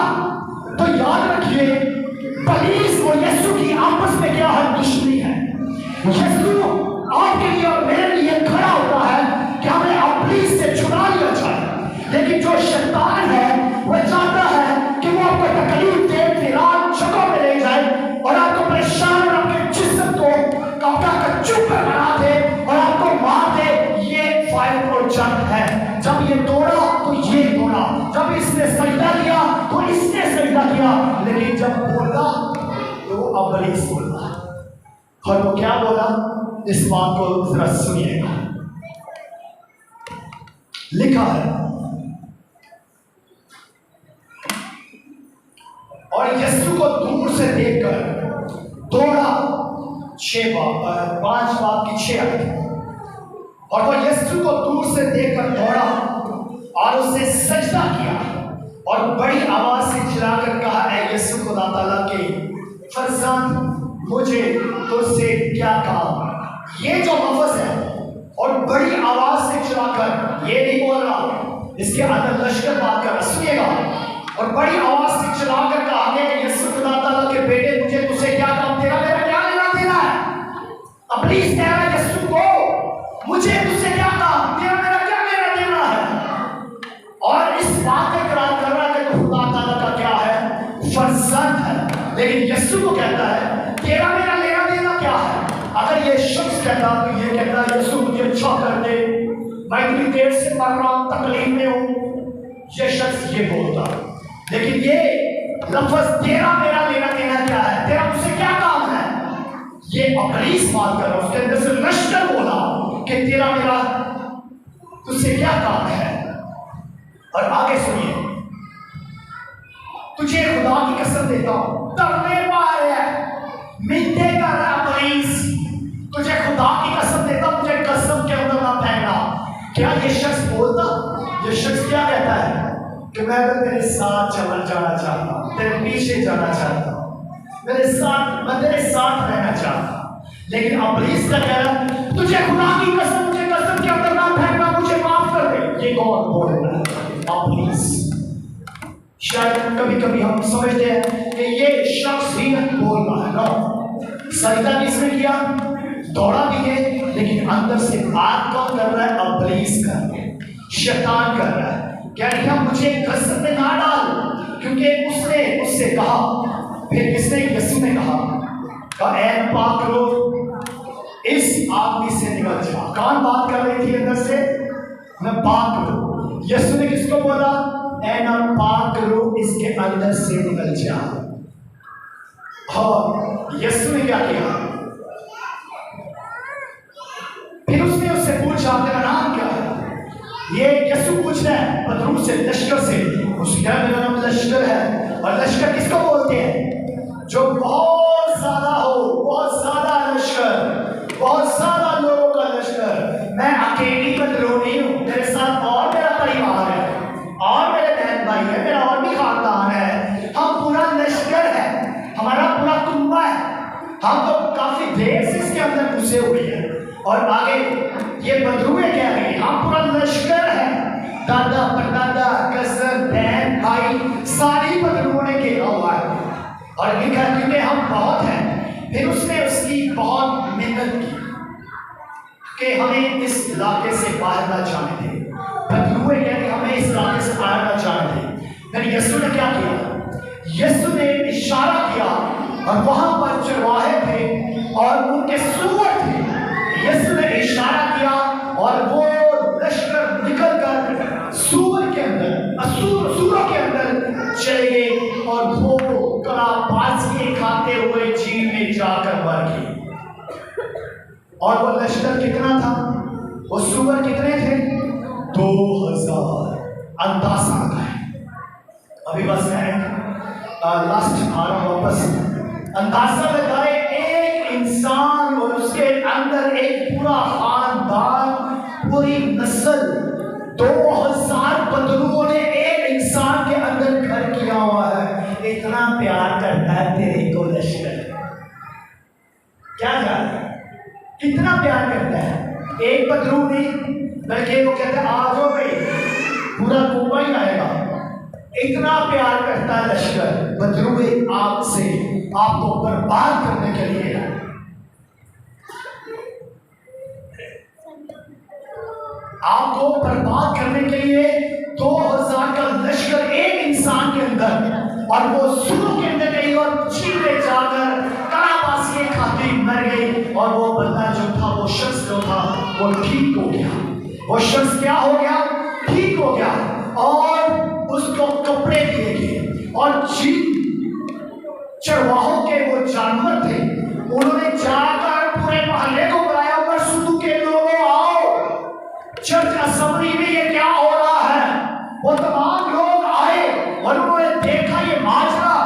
तो याद रखिए, पुलिस और यीशु की आपस में क्या है? दुश्मनी है। यीशु आपके लिए और मेरे लिए खड़ा होता है कि हमें अपनी से छुड़ा लिया जाए, लेकिन जो शैतान है वो चाहता है कि वो आपको तकलीफ दे, फिरान जगह में ले जाए और आपको परेशान और आपके जिस्म को कपड़ा का चुप बना दे और आपको मार दे। ये फाइल और जंग है। जब ये दौड़ा तो ये दौड़ा, जब इसने सजदा किया तो इसने सजदा किया, लेकिन जब बोला तो अबलीस बोला। और वो क्या बोला? इस बात को जरा सुनिएगा। लिखा है, और यीशु को दूर से देखकर दौड़ा। 5 बाप की 6 आयत। और वो यीशु को दूर से देखकर दौड़ा और उसे सजदा किया और बड़ी आवाज से चिल्लाकर कहा, ऐ यीशु खुदा ताला के फरजंद, मुझे तुझसे क्या काम? ये जो लफ्ज़ है, और बड़ी आवाज से चिल्लाकर, ये नहीं बोल रहा, इसके अंदर लश्कर बात कर, सुनिएगा। और बड़ी आवाज से चिल्लाकर कहा गया, यीशु खुदा ताला के बेटे, मुझे तुझसे क्या काम? तेरा मेरा क्या लेना देना है? अपनी तेरा यीशु को, मुझे तुझसे क्या काम? तेरा मेरा क्या लेना देना है? और इस बात का इकरार कर रहा है कि खुदा ताला का لیکن یسوع کو کہتا ہے تیرا میرا لینا دینا کیا ہے؟ اگر یہ شخص کہتا تو یہ کہتا یسوع مجھے اچھا کر دے، میں اتنی دیر سے پڑھ رہا ہوں، تکلیف میں ہوں، یہ شخص یہ بولتا. لیکن یہ لفظ تیرا میرا لینا دینا کیا ہے، تیرا مجھ سے کیا کام ہے، یہ ابلیس بات کر رہا ہے. اس کے اندر سے لشکر بولا کہ تیرا میرا تجھ سے کیا کام ہے. اور آگے سنیے، تجھے خدا کی قسم دیتا ہوں، ترنے پا رہا ہے، منتے کر رہا ابلیس، تجھے خدا کی قسم دیتا ہوں، مجھے قسم کے اندر نہ پھینکنا. کیا یہ شخص بولتا؟ یہ شخص کیا کہتا ہے کہ میں اگر تیرے ساتھ جانا چاہتا ہوں، تیرے پیچھے جانا چاہتا ہوں، میں تیرے ساتھ رہنا چاہتا ہوں. لیکن ابلیس کا کہہ رہا تجھے خدا کی قسم، مجھے قسم کے اندر نہ پھینکنا، مجھے معاف کر دے. یہ کون بول رہا ہے؟ ابلیس. شاید کبھی کبھی ہم سمجھتے ہیں کہ یہ شخص ہی بول رہا ہے. نو، سجدہ بھی اس نے کیا، دوڑا بھی ہے، لیکن اندر سے بات کون کر رہا ہے؟ ابلیس کر رہا ہے، شیطان کر رہا ہے. کہہ رہا مجھے قسم میں نہ ڈال، کیونکہ اس نے اس سے کہا. پھر کس نے؟ یسوع نے کہا اے پاک روح اس آدمی سے نکل جا. کون بات کر رہی تھی اندر سے؟ میں پاک روح. یسوع نے کس کو بولا؟ اے نا پاک روح اس کے اندر سے نکل جا. اور یسوع نے کیا کیا؟ پھر اس نے اس سے پوچھا تیرا نام کیا ہے؟ یہ یسوع پوچھ رہا ہے پطرس سے، لشکر سے. اس کا میرا نام لشکر ہے. اور لشکر کس کو بولتے ہیں؟ جو بہت زیادہ ہو، بہت زیادہ لشکر، بہت زیادہ لوگوں کا لشکر. میں اکیلی پطرس نہیں ہوں، میرے ساتھ اور میرا پریوار ہے، اور میرے بہن بھائی ہے، میرا اور بھی خاندان ہے. ہم پورا لشکر ہے، ہمارا پورا کنبہ ہے. ہم تو کافی دیر سے اس کے اندر گھسے ہوئے ہیں. اور آگے یہ بدروئے کہہ رہی ہیں ہم پورا لشکر ہے، دادا پردادا کزن بہن بھائی ساری بدروؤں نے گھیرا ہوا ہے. اور لکھا کیونکہ ہم بہت ہیں. پھر اس نے اس کی بہت محنت کی کہ ہمیں اس علاقے سے باہر نہ جانے دے. بدروئے کہہ رہے ہمیں اس علاقے سے باہر نہ جانے دے. پھر یسوع نے کیا کیا؟ یسوع نے اشارہ کیا اور وہاں پر چرواہے تھے اور ان کے سور تھے. یسوع نے اشارہ کیا اور وہ لشکر نکل کر سور کے اندر، سوروں کے اندر چلے گئے اور وہ کلا بازی کھاتے ہوئے جھیل میں جا کر مر گئے. اور وہ لشکر کتنا تھا؟ وہ سور کتنے تھے؟ 2000. اندازہ لگائیں. ابھی بس میں لاسٹ آ رہا ہوں واپس. اندازہ لگائے ایک انسان اور اس کے اندر ایک پورا خاندان، پوری نسل، 2000 بدروؤں نے ایک انسان کے اندر گھر کیا ہوا ہے. اتنا پیار کرتا ہے تیرے کو لشکر. کیا جانا ہے کتنا پیار کرتا ہے. ایک بدرو نہیں بلکہ وہ کہتے ہیں آ جاؤ بھائی، پورا کنبہ ہی آئے گا. اتنا پیار کرتا ہے لشکر. بدروئے آپ سے، آپ کو برباد کرنے کے لیے، آپ کو برباد کرنے کے لیے 2000 کا لشکر ایک انسان کے اندر، اور وہ سوروں کے اندر گئی اور جھیل میں جا کر کڑاباسیاں کھاتی مر گئی. اور وہ بندہ جو تھا، وہ شخص جو تھا، وہ ٹھیک ہو گیا. وہ شخص کیا ہو گیا؟ ٹھیک ہو گیا. اور اس کو کپڑے دیے گئے. اور چرواہوں کے وہ جانور تھے، انہوں نے جا کر پورے محلے کو بلایا اور سدو کے لوگوں آؤ چرچ اسمبلی میں یہ کیا ہو رہا ہے. وہ تمام لوگ آئے اور انہوں نے دیکھا یہ ماجرا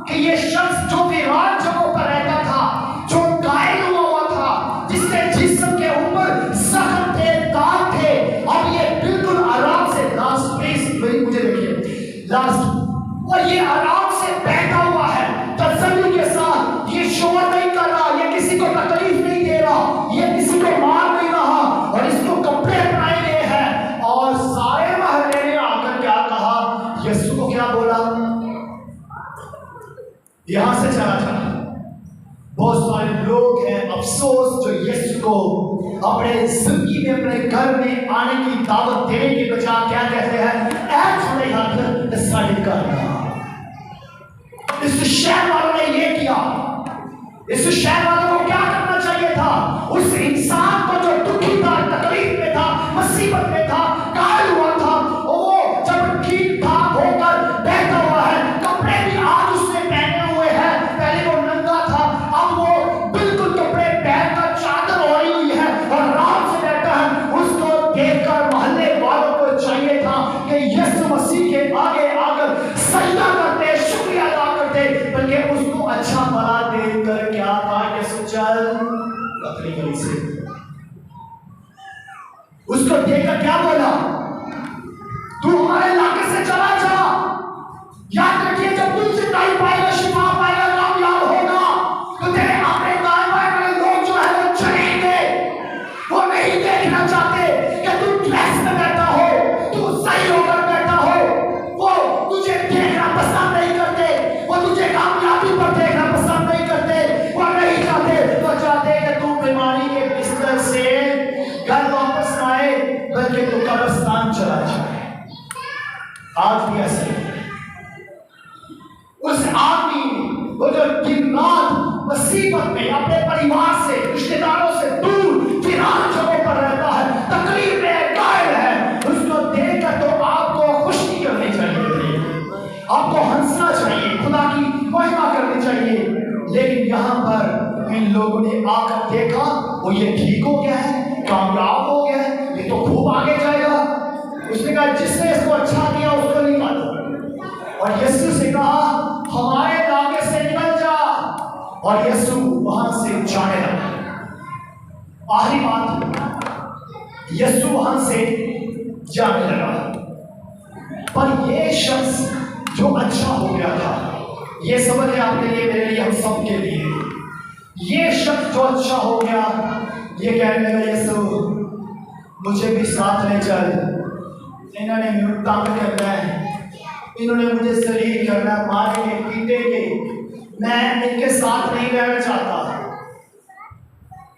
کہ یہ شخص جو ویران جگہوں پر رہتا تھا، جو قائل ہوا تھا، جس کے جسم کے اوپر زخم تھے، داغ تھے، اب یہ بالکل آرام سے لاسٹ پلیز مجھے دیکھیے لاسٹ، اور یہ آرام سے بیٹھا ہوا ہے تسلی کے ساتھ. یہ شور نہیں کر رہا، یہ کسی کو تکلیف نہیں دے رہا، یہ کسی کو مار نہیں رہا، اور اس کو کپڑے پہنائے گئے ہیں. اور سارے محلے نے آ کر کیا کہا؟ یسوع کو کیا بولا؟ یہاں سے چلا جا. بہت سارے لوگ ہیں افسوس جو یسوع کو اپنے زندگی میں، اپنے گھر میں آنے کی دعوت دینے کے بجائے کیا کہتے ہیں؟ ایکچولی ہاتھ ڈسائیڈ کرنا. اس شہر والوں نے یہ इस शहर वालों को क्या करना चाहिए था? उस इंसान को जो दुखी था, तकलीफ में था, मुसीबत में था, घायल हुआ था, वो जब ठीक ठाक होकर बैठा हुआ है, कपड़े भी आज उसने पहने हुए हैं, पहले वो नंगा था, अब वो बिल्कुल कपड़े पहनकर चादर ओढ़ी हुई है और आराम से बैठा है। उसको देखकर मोहल्ले वालों को चाहिए था कि यीशु मसीह के आगे आकर सजदा करते, शुक्रिया अदा करते, बल्कि उसको अच्छा भला देखकर क्या था, यीशु चल अपनी गली से। उसको देखकर क्या बोला? तू हमारे इलाके से चला जा। याद रखिए, जब तू चिताई पाएगा, शिफा पाएगा, कामयाब होगा, तो तेरे अपने दाएं बाएं वाले लोग जो है वो चलेंगे। वो नहीं देखना चाहते कि तू ड्रेस में बैठा हो, तू सही होकर बैठा हो। वो तुझे देखना पसंद नहीं करते, वो तुझे कामयाबी पर देखना पसंद नहीं करते। वो नहीं चाहते, वो चाहते कि तू बीमारी के बिस्तर से घर वापस आए, बल्कि तू कब्रिस्तान चला जाए। आज भी ऐसे उस आदमी वो जो दिन रात मुसीबत में अपने परिवार से, रिश्तेदारों से दूर वीरान जगहों पर रहता है, तकलीफ में घायल है, उसको देखकर तो आपको खुशी करनी चाहिए, आपको हंसना चाहिए, खुदा की महिमा करनी चाहिए। लेकिन यहाँ पर इन लोगों ने आकर देखा, वो ये ठीक हो गया है, कामयाब हो गया है, ये तो खूब आगे जाएगा। उसने कहा जिसने इसको अच्छा किया उसको निकालो, और यीशु से कहा हमारे इलाके से निकल जा, और यीशु वहां से जाने लगा। आखिरी बात, यीशु वहां से जाने लगा, पर ये शख्स जो अच्छा हो गया था, ये समझ है आपके लिए, मेरे लिए, हम सब के लिए, ये शख्स जो अच्छा हो गया, ये कहने लगा यीशु मुझे भी साथ ले चल, इन्होंने मुझे तंग करना है, इन्होंने मुझे जलील करना, मारेंगे पीटेंगे, मैं इनके साथ नहीं रहना चाहता,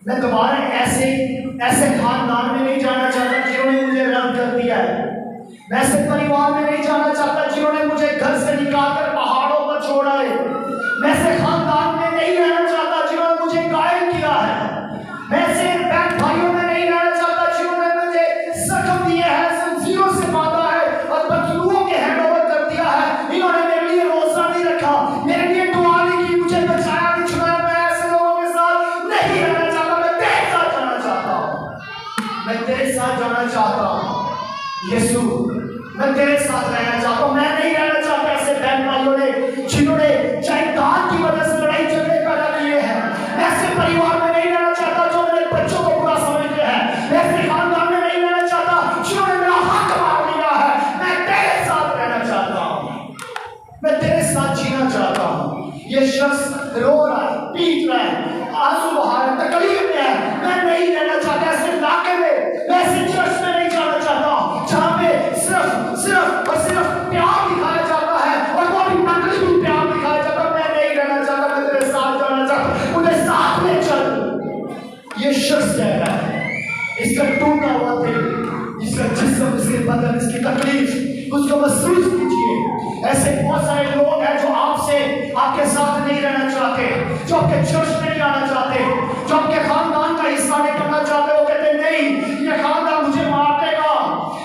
मैं दोबारा ऐसे खानदान में नहीं जाना चाहता जिन्होंने मुझे रद्द कर दिया है, मैं ऐसे परिवार में नहीं जाना चाहता जिन्होंने मुझे घर से निकालकर पहाड़ों पर छोड़ा है, मैं ऐसे खानदान में नहीं रहना चाहता जिन्होंने मुझे घायल किया है, मैं ऐसे बहन भाइयों में नहीं रहना चाहता जिन्होंने मुझे जख्म दिए हैं, जंजीरों से बांधा है और बदलुओं के हैंडओवर कर दिया है, इन्होंने मेरे लिए रोजा नहीं रखा, मेरे लिए दुआ नहीं की, मुझे बचाया नहीं, छुड़ाया। मैं ऐसे लोगों के साथ नहीं रहना चाहता, मैं तेरे साथ जाना चाहता हूँ, मैं तेरे साथ जाना चाहता हूँ यीशु, मैं तेरे साथ रहना चाहता हूँ। मैं नहीं रहना चाहता ऐसे बहन भाइयों ने जिन्होंने जायदाद की वजह से लड़ाई झगड़े पैदा किए हैं, मैं ऐसे परिवार में नहीं रहना चाहता जो मेरे बच्चों को बुरा समझते हैं, मैं ऐसे खानदान में नहीं रहना चाहता जिन्होंने मेरा हक मार लिया है, मैं तेरे साथ रहना चाहता हूँ, मैं तेरे साथ जीना चाहता हूँ। ये शख्स रो रहा है, पीट रहा है, आंसू बहा रहा है, तकलीफ में है, मैं नहीं रहना चाहता ऐसे इलाके में, मैं ऐसे चर्च में नहीं जाना चाहता जहाँ पे सिर्फ और सिर्फ प्यार दिखाया जाता है और वो भी नकली भी प्यार दिखाया जाता है। मैं नहीं रहना चाहता, मैं तेरे साथ जाना चाहता, मुझे साथ ले चल। ये शख्स कह रहा है, इसका टूटा हुआ दिल, इसका जिस्म, इसके बदन, इसकी तकलीफ, उसको महसूस कीजिए। ऐसे बहुत सारे लोग हैं जो आपसे, आपके साथ नहीं रहना चाहते, जो आपके चर्च में नहीं आना चाहते, जो आपके खानदान का हिस्सा नहीं करना चाहते। वो कहते नहीं, ये खानदान मुझे मार देगा,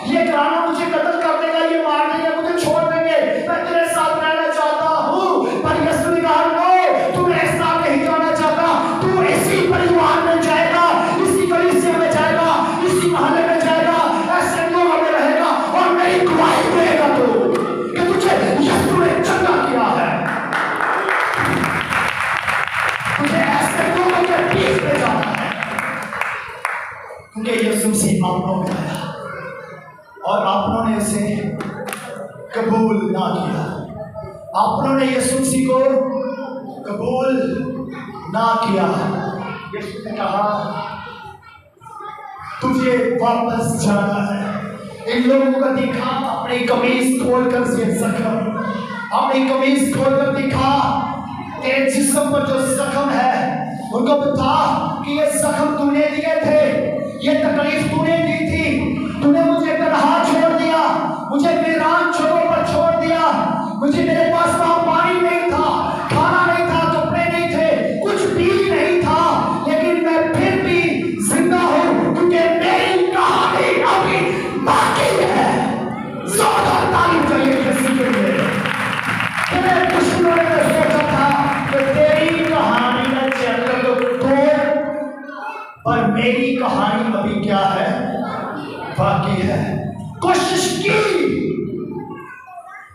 ये घराना मुझे कत्ल कर देगा, ये मार देंगे, मुझे छोड़ देंगे, मैं तेरे साथ रहना चाहता हूँ। पर यीशु ने कहा नो, तू मेरे साथ नहीं जाना चाहता, तू इसी परिवार में जाएगा, इसी कलीसिया में जाएगा, इसी मोहल्ले में जाएगा, ऐसे लोगों में रहेगा और मेरी गवाही देगा तू कि तुझे यीशु ने चंगा किया है। तुझे ऐसे लोगों के बीच में जाना है, क्योंकि यीशु से आपनों में आया और आपनों ने इसे कबूल ना किया, आपनों ने यीशु मसीह को कबूल ना किया। यीशु ने कहा तुझे वापस जाना है। इन लोगों को दिखा अपनी कमीज खोलकर जख्म, अपनी कमीज खोलकर दिखा तेरे जिस्म पर जो जख्म है, उनको बता कि ये जख्म तूने दिए थे, ये तकलीफ तूने दी थी, तूने मुझे तन्हा छोड़ दिया, मुझे वीरान जगहों पर छोड़ दिया, मुझे मेरे पास पानी नहीं था, खाना नहीं था, कपड़े नहीं थे, कुछ भी बाकी है। कोशिश की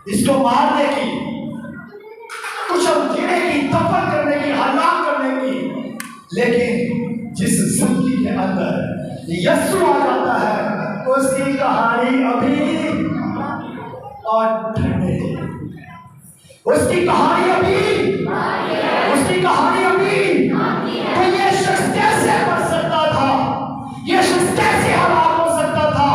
इसको मारने की, कुचल देने की, दफन करने की, हलाक करने की, लेकिन जिस जिंदगी के अंदर यीशु आ जाता है उसकी कहानी अभी और ठंडे, उसकी कहानी अभी, उसकी कहानी अभी। तो ये शख्स कैसे बच सकता था, ये शख्स कैसे हलाक हो सकता था,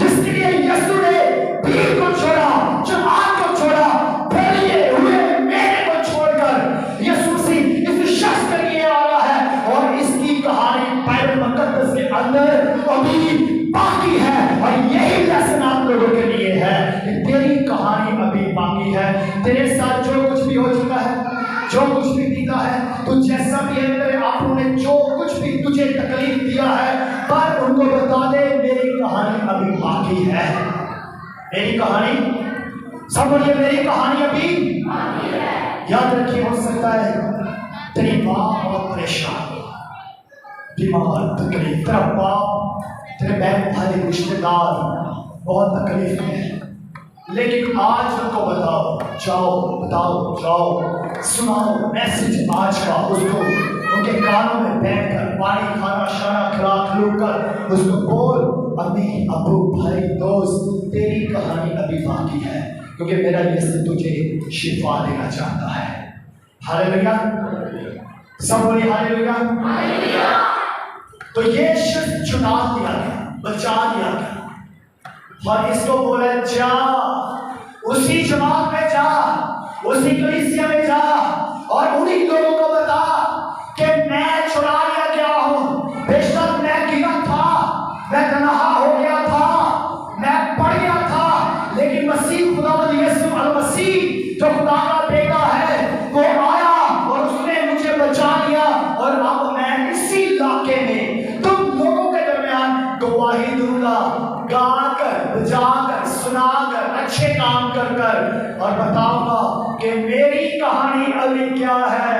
जिसके लिए यीशु ने भीड़ को छोड़ा, जमात को छोड़ा, फैलिए हुए मेरे को छोड़कर यीशु मसीह इस शख्स के लिए आया है और इसकी कहानी बाइबल मुकद्दस के अंदर अभी बाकी है। और यही लेसन आप लोगों के लिए है कि तेरी कहानी अभी बाकी है। तेरे साथ जो कुछ भी हो चुका है, जो कुछ भी बीता है, तू जैसा भी है, तेरे आपने ने जो कुछ भी तुझे तकलीफ दिया है, पर उनको बता दे मेरी कहानी अभी बाकी है। मेरी कहानी, सब बोलिए मेरी कहानी अभी बाकी है। याद रखिए, हो सकता है तेरी माँ बहुत परेशान, बीमार, तकलीफ, तेरा बाप, तेरे बहन भाई, रिश्तेदार बहुत तकलीफ में है, लेकिन आज उनको बताओ, जाओ बताओ, जाओ सुनाओ मैसेज आज का उसको, उनके कानों में बैठकर पानी, खाना, शाना खिला खिलू कर उसको बोल, अम्मी, अबू, भाई, दोस्त, तेरी कहानी अभी बाकी है, क्योंकि मेरा यीशु तुझे शिफा देना चाहता है। हालेलुया, सब बोलिए हालेलुया। तो ये शख्स छुड़ा दिया गया, बचा दिया गया और इसको बोला जा उसी जमात में जा, उसी कलीसिया में जा और उन्हीं लोगों को बता कि मैं छुड़ा लिया गया हूं। बेशक मैं गिरा था, मैं तन्हा हो गया था, मैं पड़ गया था, लेकिन मसीह खुदावंद यीशु मसीह जो खुदा का बेटा है वो आया और उसने मुझे बचा लिया और अब मैं इसी इलाके में तुम लोगों के दरमियान गवाही दूंगा, गाकर, बजाकर, सुनाकर, अच्छे काम कर कर और बताऊंगा कि मेरी कहानी अभी क्या है,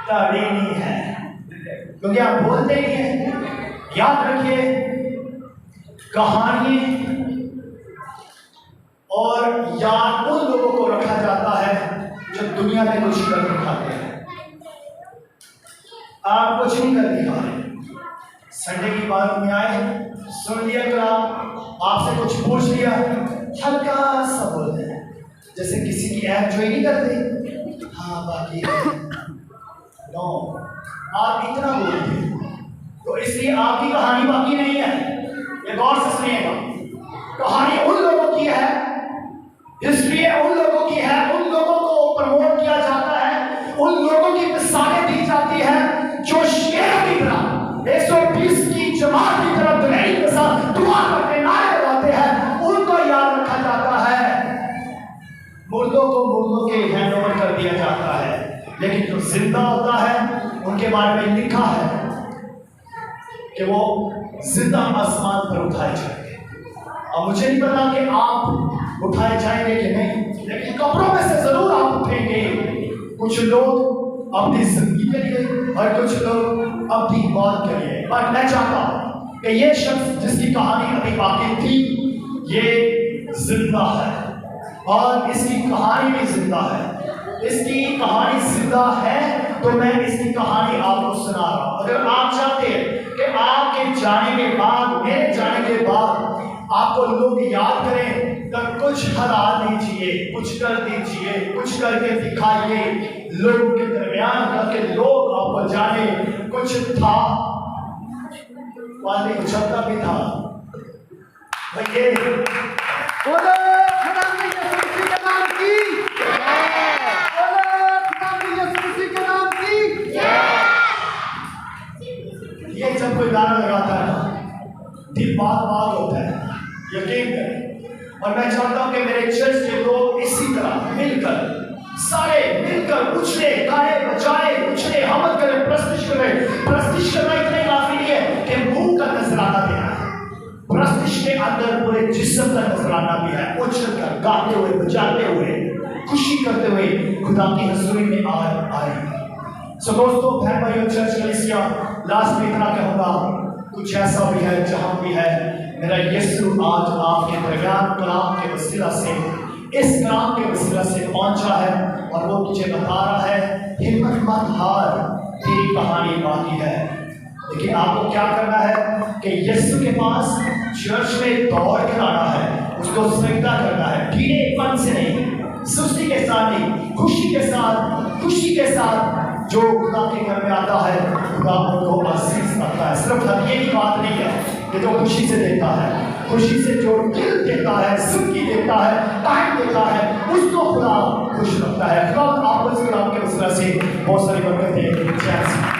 तड़ीनी है, क्योंकि आप बोलते ही हैं। याद रखिए, कहानी और याद उन लोगों को रखा जाता है जो दुनिया में कुछ कर दिखाते हैं। आप कुछ नहीं कर दिखा रहे, संडे की बात में आए, सुन लिया कलाम, आपसे कुछ पूछ लिया, हल्का सा बोलते हैं, जैसे किसी की ऐप जो ही नहीं करते, हाँ बाकी नो, आप इतना बोलते हैं तो इसलिए आपकी कहानी बाकी नहीं है। ये गौर से सुनिएगा, कहानी उन लोगों की है, हिस्ट्री उन लोगों की है, उन लोगों को प्रमोट किया जाता है, उन लोगों की मिसालें दी जाती है जो शेरों की तरह 120 की जमात की तरफ दुनिया के साथ दुआ करते, नारे लगाते हैं, उनको याद रखा जाता है। मुर्दों को मुर्दों के हैंड ओवर कर दिया जाता है, लेकिन जो जिंदा होता है उनके बारे में लिखा है कि वो जिंदा आसमान पर उठाए जाएंगे। अब मुझे नहीं पता कि आप उठाए जाएंगे कि नहीं, लेकिन कब्रों में से जरूर आप उठेंगे। कुछ लोग अपनी जिंदगी के लिए और कुछ लोग अपनी मौत के लिए। और मैं चाहता हूं कि ये शख्स जिसकी कहानी अभी बाकी थी, ये जिंदा है और इसकी कहानी भी जिंदा है। इसकी कहानी जिंदा है तो मैं इसकी कहानी आपको सुना रहा हूं। अगर आप चाहते हैं कि आपके जाने के बाद, मेरे जाने के बाद आपको लोग याद करें, तो कुछ हरा दीजिए, कुछ कर दीजिए, कुछ करके दिखाइए लोगों के दरमियान, ताकि लोग आपको जाने। कुछ था, वाले कुछ भी था भैया, ये जब कोई गाना लगाता है ना, दिल बात बात होता है, यकीन करें। और मैं चाहता हूं कि मेरे चर्च के लोग इसी तरह मिलकर, सारे मिलकर उछले, गाए, बजाए, उछले, हमद करें, प्रस्तिश करें। प्रस्तिश करना इतना काफी नहीं है कि मुंह का नजराना देना है, प्रस्तिश के अंदर पूरे जिस्म का नजराना भी है। उछल कर, गाते हुए, बजाते हुए, खुशी करते हुए खुदा की हजूरी में आए। सो दोस्तों, बहन भाइयों, चर्च कलीसिया, लास्ट में इतना कहूंगा, कुछ ऐसा भी है जहां भी है, मेरा यीशु आज आपके दरमियान कलाम के वसीला से, इस कलाम के वसीला से पहुंचा है और वो तुझे बता रहा है हिम्मत मत हार, तेरी कहानी बाकी है। लेकिन आपको क्या करना है कि यीशु के पास चर्च में दौड़ कर आना है, उसको सजदा करना है, ढीलेपन से नहीं, सुस्ती के साथ नहीं, खुशी के साथ जो खुदा के घर में आता है खुदा उनको आशीष करता है। सिर्फ ये ही बात नहीं है कि जो खुशी से देता है, खुशी से जो दिल देता है, जिंदगी देता है, टाइम देता है, उसको खुदा खुश रखता है। खुदा आपको इस कलाम के वसीला से बहुत सारी बरकतें